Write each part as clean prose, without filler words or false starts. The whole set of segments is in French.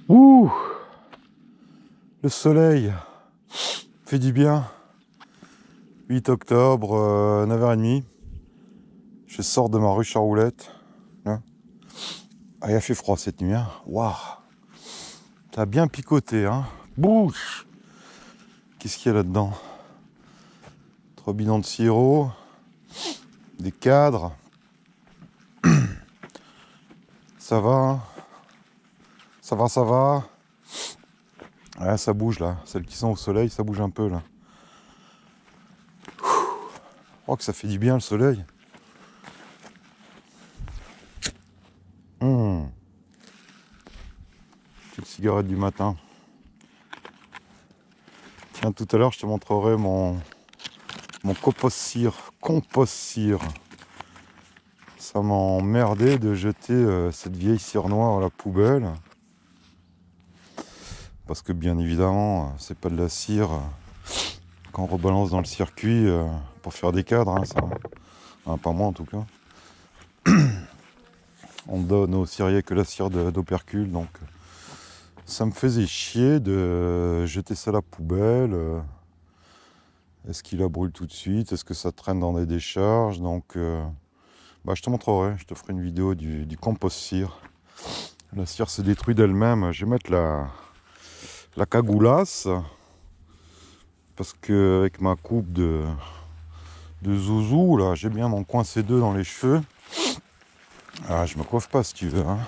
Ouh, le soleil fait du bien. 8 octobre, 9h30. Je sors de ma ruche à roulettes. Là. Ah, il a fait froid cette nuit. Hein. Waouh, t'as bien picoté. Hein. Bouche. Qu'est-ce qu'il y a là-dedans? 3 bidons de sirop, des cadres. Ça va, hein. Ça va, ça va. Ouais, ça bouge là. Celles qui sont au soleil, ça bouge un peu là. Je crois que ça fait du bien le soleil. Petite cigarette du matin. Tiens, tout à l'heure, je te montrerai mon compost cire. Ça m'a emmerdé de jeter cette vieille cire noire à la poubelle. Parce que bien évidemment, c'est pas de la cire qu'on rebalance dans le circuit pour faire des cadres. Hein, ça. Enfin, pas moi en tout cas. On donne aux ciriers que la cire d'opercule. Donc ça me faisait chier de jeter ça à la poubelle. Est-ce qu'il la brûle tout de suite? Est-ce que ça traîne dans des décharges? Donc je te montrerai, je te ferai une vidéo du compost cire. La cire se détruit d'elle-même. Je vais mettre la cagoulasse parce que avec ma coupe de zouzou là, j'ai bien m'en coincer deux dans les cheveux. Ah, je me coiffe pas si tu veux. Hein.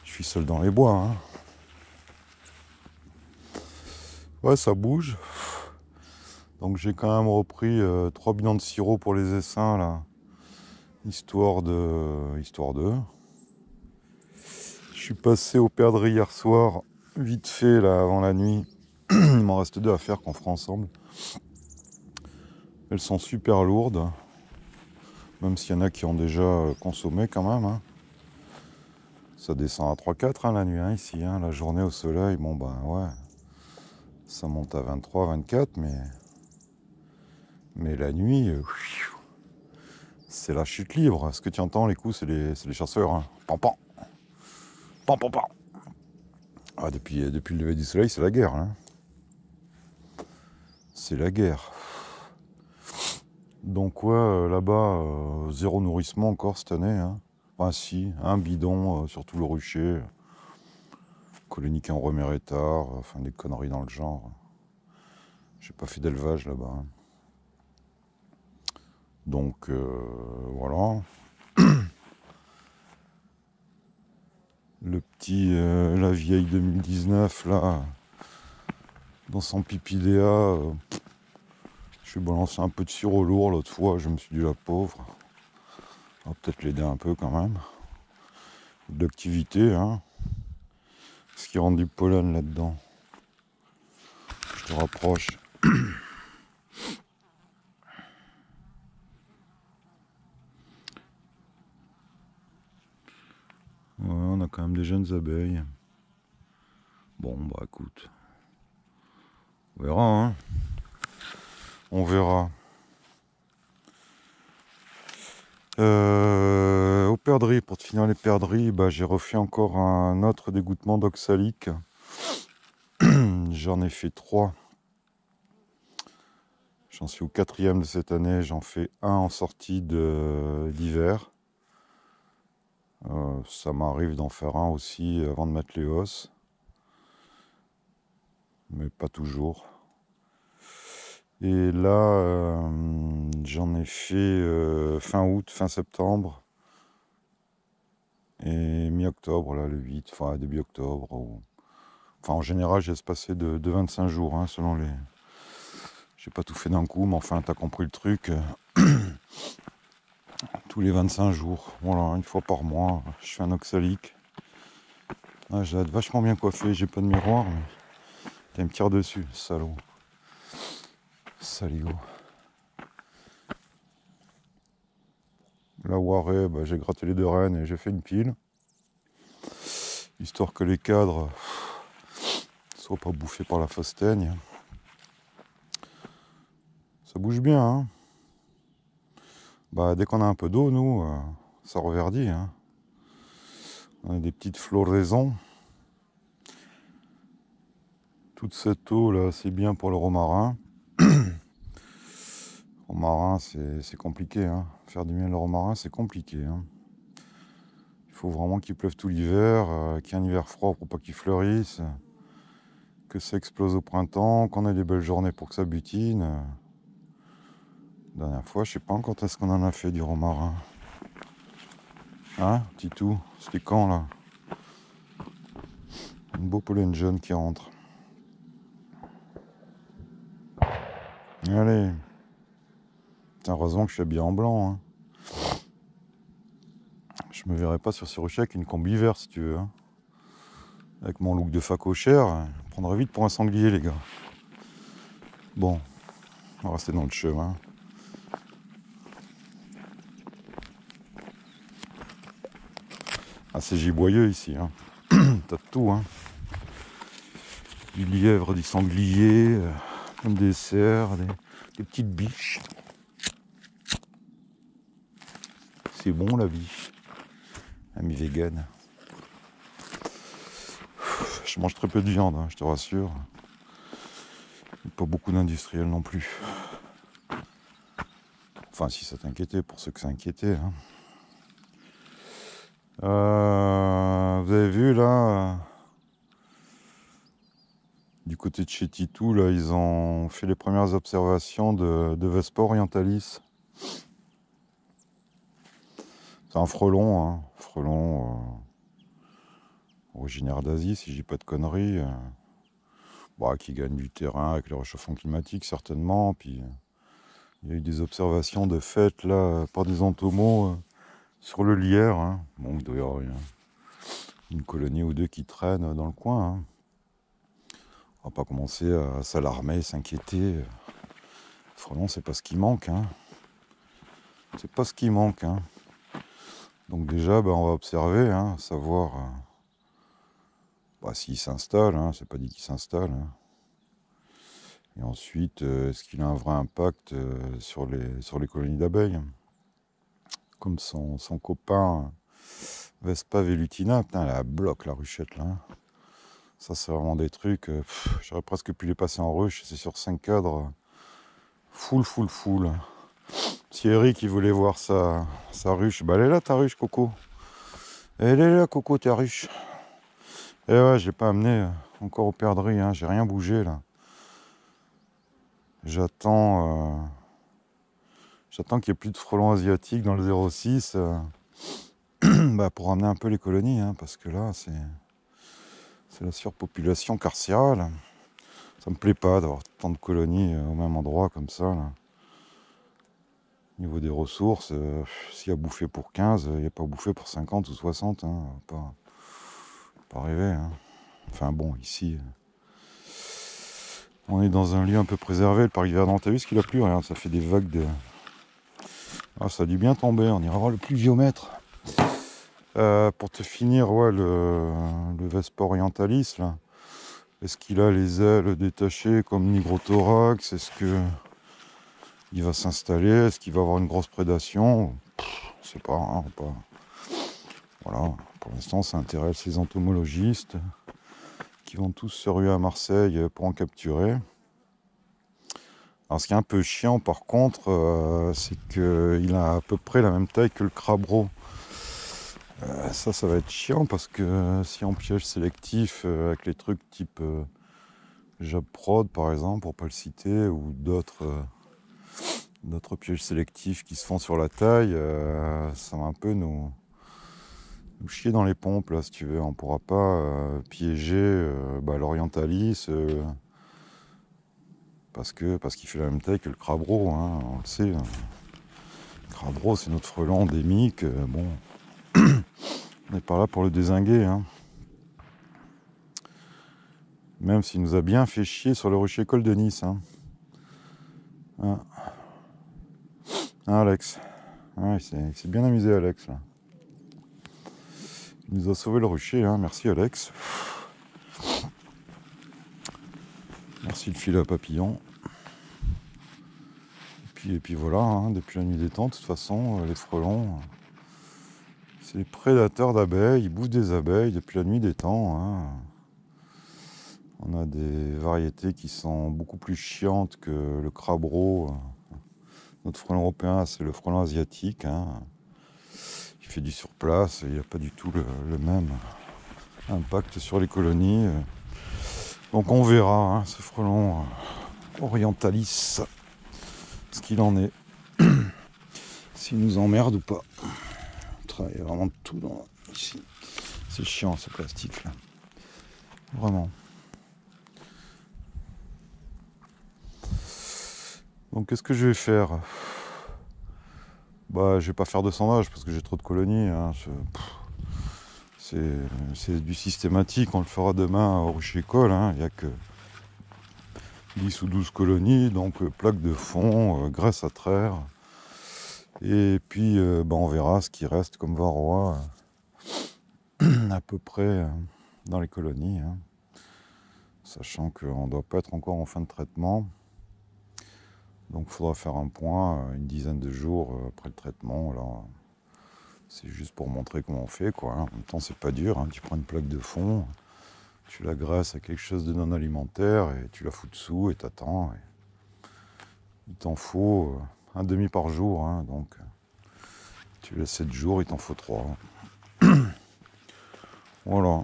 Je suis seul dans les bois. Hein. Ouais, ça bouge. Donc j'ai quand même repris 3 bidons de sirop pour les essaims là, histoire de. Je suis passé au perdrix hier soir, vite fait là avant la nuit. Il m'en reste 2 à faire qu'on fera ensemble. Elles sont super lourdes, même s'il y en a qui ont déjà consommé quand même. Hein. Ça descend à 3-4 hein, la nuit hein, ici. Hein. La journée au soleil, bon ben ouais, ça monte à 23-24, mais la nuit, c'est la chute libre. Ce que tu entends, les coups, c'est les chasseurs. Hein. Pan, pan. Pan, pan, pan. Ah, depuis le lever du soleil, c'est la guerre. Hein. C'est la guerre. Donc ouais, là-bas, zéro nourrissement encore cette année. Hein. Enfin si, un bidon sur tout le rucher. Colonique en remérétard, enfin des conneries dans le genre. J'ai pas fait d'élevage là-bas. Hein. Donc voilà. Le petit, la vieille 2019 là, dans son pipidéa, je vais balancer un peu de sirop lourd l'autre fois, je me suis dit la pauvre. On va peut-être l'aider un peu quand même. D'activité, hein. Ce qui rentre du pollen là-dedans. Je te rapproche. Ouais, on a quand même des jeunes abeilles. Bon, bah écoute. On verra, hein. On verra. Au perdrix, pour te finir les perdrix, j'ai refait encore un autre dégoûtement d'oxalique. J'en ai fait 3. J'en suis au 4e de cette année. J'en fais un en sortie d'hiver. Ça m'arrive d'en faire un aussi avant de mettre les hausses. Mais pas toujours. Et là, j'en ai fait fin août, fin septembre. Et mi-octobre, là, le 8, enfin début octobre. Enfin, en général, j'ai espacé de 25 jours, hein, selon les... J'ai pas tout fait d'un coup, mais enfin, t'as compris le truc. Tous les 25 jours, voilà, une fois par mois, je fais un oxalique. Ah, j'ai hâte vachement bien coiffé, j'ai pas de miroir, mais... Il me tire dessus, salaud. Saligo. La Waré, j'ai gratté les 2 rênes et j'ai fait une pile. Histoire que les cadres soient pas bouffés par la fastaigne. Ça bouge bien, hein. Dès qu'on a un peu d'eau, nous, ça reverdit, hein. On a des petites floraisons. Toute cette eau là, c'est bien pour le romarin. Romarin, c'est compliqué. Hein. Faire du miel de romarin, c'est compliqué. Hein. Il faut vraiment qu'il pleuve tout l'hiver, qu'il y ait un hiver froid pour pas qu'il fleurisse, que ça explose au printemps, qu'on ait des belles journées pour que ça butine. La dernière fois, je sais pas quand est-ce qu'on en a fait du romarin. Hein, Titou, c'était quand là? Un beau pollen jaune qui rentre. Allez. Putain, heureusement que je suis habillé en blanc. Hein. Je me verrais pas sur ce rocher avec une combi verte si tu veux. Hein. Avec mon look de facochère, je prendrais vite pour un sanglier les gars. Bon, on va rester dans le chemin. Ah, c'est giboyeux ici. Hein. T'as de tout. Hein. Du lièvre, du sanglier, même des cerfs, des petites biches. C'est bon la vie. Ami vegan. Je mange très peu de viande, hein, je te rassure. Pas beaucoup d'industriels non plus. Enfin, si ça t'inquiétait, pour ceux que ça inquiétait. Hein. Vous avez vu là, du côté de chez Titou, là, ils ont fait les premières observations de Vespa orientalis. C'est un frelon, hein, frelon originaire d'Asie, si je dis pas de conneries. Qui gagne du terrain avec le réchauffement climatique certainement. Puis il y a eu des observations de fait là par des entomos sur le lierre. Hein. Bon, il doit y avoir une colonie ou deux qui traînent dans le coin. Hein. On va pas commencer à s'alarmer, s'inquiéter. Frelon, c'est pas ce qui manque. Hein. C'est pas ce qui manque. Hein. Donc déjà, on va observer, hein, savoir s'il s'installe. Hein. C'est pas dit qu'il s'installe. Hein. Et ensuite, est-ce qu'il a un vrai impact sur les colonies d'abeilles? Comme son copain Vespa velutina, putain, elle a bloc la ruchette là. Hein. Ça, c'est vraiment des trucs. J'aurais presque pu les passer en ruche. C'est sur 5 cadres. Full. Thierry qui voulait voir sa ruche. Elle est là ta ruche, Coco. Elle est là, Coco, ta ruche. Et ouais, je l'ai pas amené encore aux perdrix. Hein. J'ai rien bougé là. J'attends qu'il n'y ait plus de frelons asiatiques dans le 06 pour ramener un peu les colonies. Hein, parce que là, c'est la surpopulation carcérale. Ça me plaît pas d'avoir tant de colonies au même endroit comme ça. Là. Au niveau des ressources, s'il y a bouffé pour 15, il n'y a pas bouffé pour 50 ou 60. Hein, pas rêver. Hein. Enfin bon, ici, on est dans un lieu un peu préservé. Le parc Verdant, t'as vu ce qu'il a plu? Regarde, ça fait des vagues de... Ah, ça a dû bien tomber. On ira voir le pluviomètre. Pour te finir, ouais, le Vespa orientalis, là. Est-ce qu'il a les ailes détachées comme Nigrothorax? Est-ce que il va s'installer? Est-ce qu'il va avoir une grosse prédation? Je sais pas, hein, Voilà, pour l'instant ça intéresse les entomologistes qui vont tous se ruer à Marseille pour en capturer. Alors ce qui est un peu chiant par contre, c'est qu'il a à peu près la même taille que le crabreau. Ça va être chiant parce que si en piège sélectif avec les trucs type Jabprod par exemple, pour pas le citer, ou d'autres pièges sélectifs qui se font sur la taille, ça va un peu nous chier dans les pompes là si tu veux. On pourra pas piéger l'orientalis parce qu'il fait la même taille que le crabreau, hein, on le sait. Hein. Le crabreau c'est notre frelon endémique, bon. On n'est pas là pour le dézinguer. Hein. Même s'il nous a bien fait chier sur le rocher col de Nice. Hein. Ah. Ah, Alex. Ah, il s'est bien amusé, Alex. Là. Il nous a sauvé le rocher. Hein. Merci, Alex. Merci le filet à papillon. Et puis voilà, hein, depuis la nuit des temps, de toute façon, les frelons, C'est les prédateurs d'abeilles, ils bouffent des abeilles depuis la nuit des temps. Hein. On a des variétés qui sont beaucoup plus chiantes que le crabreau. Notre frelon européen, c'est le frelon asiatique. Hein. Il fait du surplace et il n'y a pas du tout le même impact sur les colonies. Donc on verra, hein, ce frelon orientalis, ce qu'il en est. S'il nous emmerde ou pas. On travaille vraiment tout ici. C'est chiant ce plastique là. Vraiment. Donc qu'est-ce que je vais faire? Bah je vais pas faire de sondage parce que j'ai trop de colonies. Hein. C'est du systématique, on le fera demain au rucher-école. Hein. Il n'y a que 10 ou 12 colonies, donc plaque de fond, graisse à traire. Et puis on verra ce qui reste comme varroa à peu près dans les colonies. Hein. Sachant qu'on ne doit pas être encore en fin de traitement. Donc il faudra faire un point une dizaine de jours après le traitement. Là, c'est juste pour montrer comment on fait, quoi. En même temps, c'est pas dur. Hein. Tu prends une plaque de fond, tu la graisses à quelque chose de non alimentaire et tu la fous dessous et t'attends. Il t'en faut un demi par jour. Hein. Donc tu laisses 7 jours, il t'en faut 3. Voilà.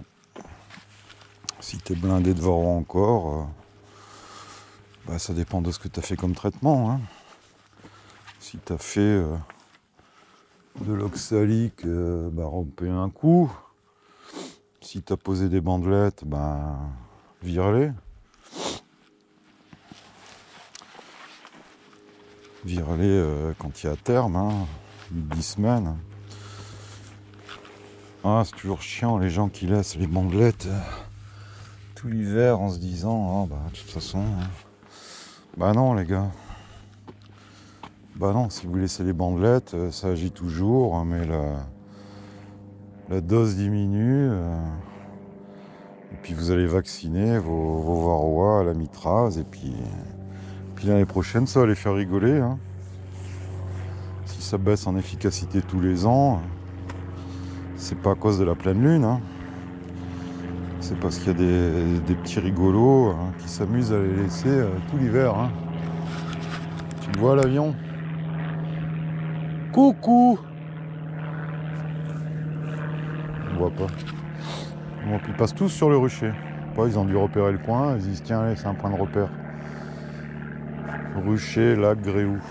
Si t'es blindé de varroa encore, ça dépend de ce que tu as fait comme traitement. Hein. Si tu as fait de l'oxalique, repais un coup. Si tu as posé des bandelettes, vire-les. Vire-les quand il y a à terme, hein, 10 semaines. Ah, c'est toujours chiant les gens qui laissent les bandelettes tout l'hiver en se disant de toute façon. Bah non les gars. Bah non, si vous laissez les bandelettes, ça agit toujours, hein, mais la dose diminue. Et puis vous allez vacciner vos varroas à la mitraze. Et puis l'année prochaine, ça va les faire rigoler. Hein. Si ça baisse en efficacité tous les ans, c'est pas à cause de la pleine lune. Hein. C'est parce qu'il y a des petits rigolos qui s'amusent à les laisser tout l'hiver. Hein. Tu le vois l'avion ? Coucou! On voit pas. Bon, puis ils passent tous sur le rucher. Ils ont dû repérer le coin, ils disent tiens allez, c'est un point de repère. Rucher, lac, Gréoux.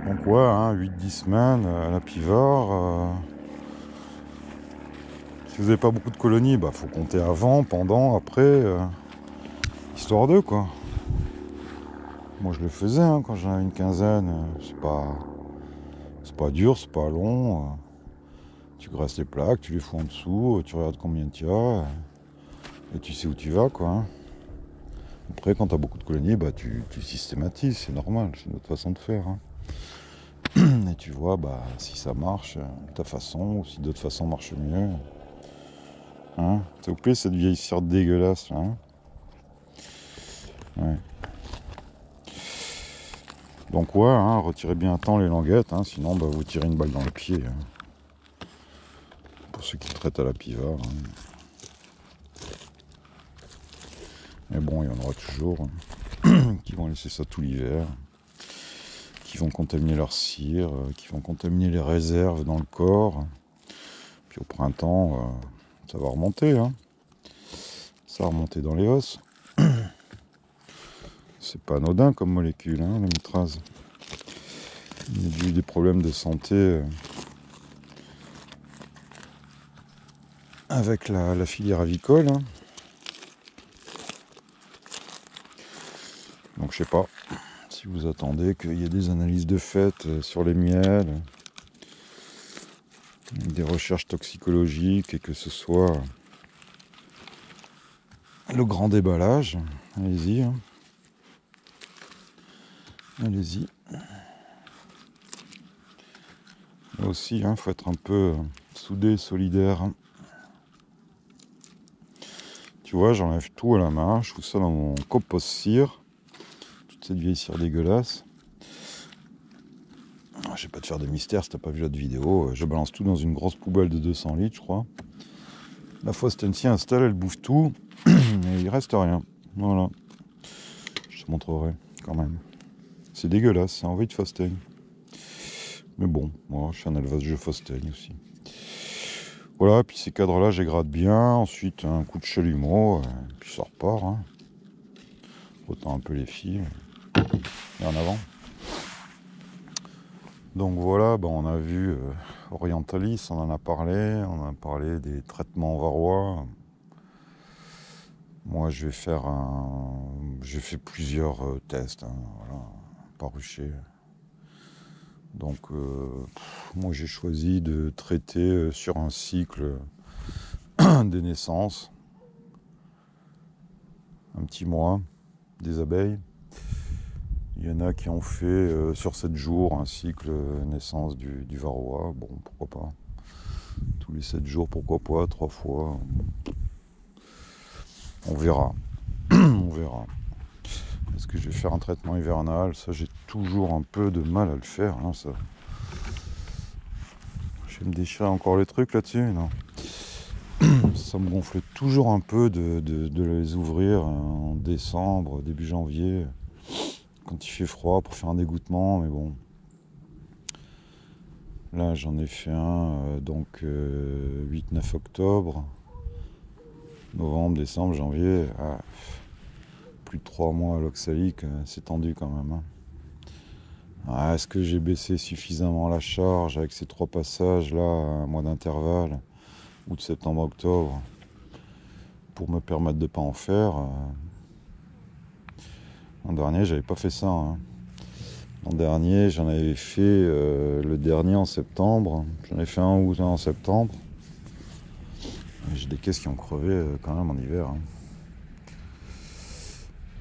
Donc ouais, 8-10 semaines à la Pivard. Si vous n'avez pas beaucoup de colonies, faut compter avant, pendant, après, histoire d'eux quoi. Moi je le faisais quand j'en avais une quinzaine, c'est pas dur, c'est pas long. Tu graisses les plaques, tu les fous en dessous, tu regardes combien tu as, et tu sais où tu vas quoi. Après quand tu as beaucoup de colonies, tu systématises, c'est normal, c'est notre façon de faire. Hein. Et tu vois si ça marche de ta façon, ou si d'autres façons marchent mieux. Hein, s'il vous plaît, cette vieille cire dégueulasse là. Hein. Ouais. Donc retirez bien à temps les languettes, sinon vous tirez une balle dans le pied. Hein. Pour ceux qui traitent à la Pivard. Hein. Mais bon, il y en aura toujours qui vont laisser ça tout l'hiver, qui vont contaminer leur cire, qui vont contaminer les réserves dans le corps. Puis au printemps, ça va remonter. Hein. Ça va remonter dans les os. C'est pas anodin comme molécule, la mitraze. Il y a eu des problèmes de santé avec la filière avicole. Hein. Donc je sais pas si vous attendez qu'il y ait des analyses de fait sur les miels, des recherches toxicologiques et que ce soit le grand déballage. Allez-y. Hein. Allez-y. Là aussi, faut être un peu soudé, solidaire. Hein. Tu vois, j'enlève tout à la main, je fous ça dans mon compost cire. Toute cette vieille cire dégueulasse. je vais pas te faire de mystère si t'as pas vu l'autre vidéo. Je balance tout dans une grosse poubelle de 200 litres, je crois. La Fosten s'y installe, elle bouffe tout. Et il reste rien. Voilà. Je te montrerai quand même. C'est dégueulasse, c'est envie de Fosten. Mais bon, moi je suis un élevage de Fosten aussi. Voilà, puis ces cadres-là, je les gratte bien. Ensuite, un coup de chalumeau, puis ça repart. Hein. Autant un peu les fils. Et en avant. Donc voilà, on a vu Orientalis, on en a parlé des traitements varrois. Moi, j'ai fait plusieurs tests, hein, voilà, par rucher. Donc, moi, j'ai choisi de traiter sur un cycle des naissances, un petit mois, des abeilles. Il y en a qui ont fait sur 7 jours un cycle naissance du varroa. Bon, pourquoi pas. Tous les 7 jours, pourquoi pas, 3 fois. On verra. On verra. Est-ce que je vais faire un traitement hivernal? Ça, j'ai toujours un peu de mal à le faire. Hein, ça. Je vais me déchirer encore les trucs là-dessus, non? Ça me gonfle toujours un peu de les ouvrir en décembre, début janvier, quand il fait froid, pour faire un dégoûtement, mais bon. Là, j'en ai fait un, 8-9 octobre, novembre, décembre, janvier. Plus de 3 mois à l'oxalique, c'est tendu quand même. Hein. Est-ce que j'ai baissé suffisamment la charge avec ces 3 passages là, un mois d'intervalle, août, septembre, octobre, pour me permettre de ne pas en faire? L'an dernier, j'avais pas fait ça. Hein. L'an dernier, j'en avais fait le dernier en septembre. J'en ai fait un ou un en septembre. J'ai des caisses qui ont crevé quand même en hiver. Hein.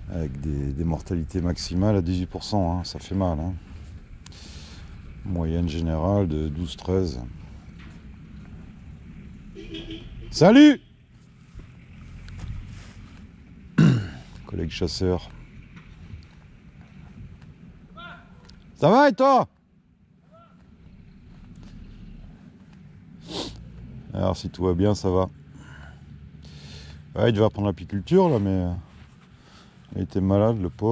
Avec des mortalités maximales à 18%. Hein. Ça fait mal. Hein. Moyenne générale de 12-13. Salut! Collègue chasseur. Ça va et toi? Alors si tout va bien, ça va. Ouais, il devait reprendre l'apiculture là, mais il était malade le pauvre.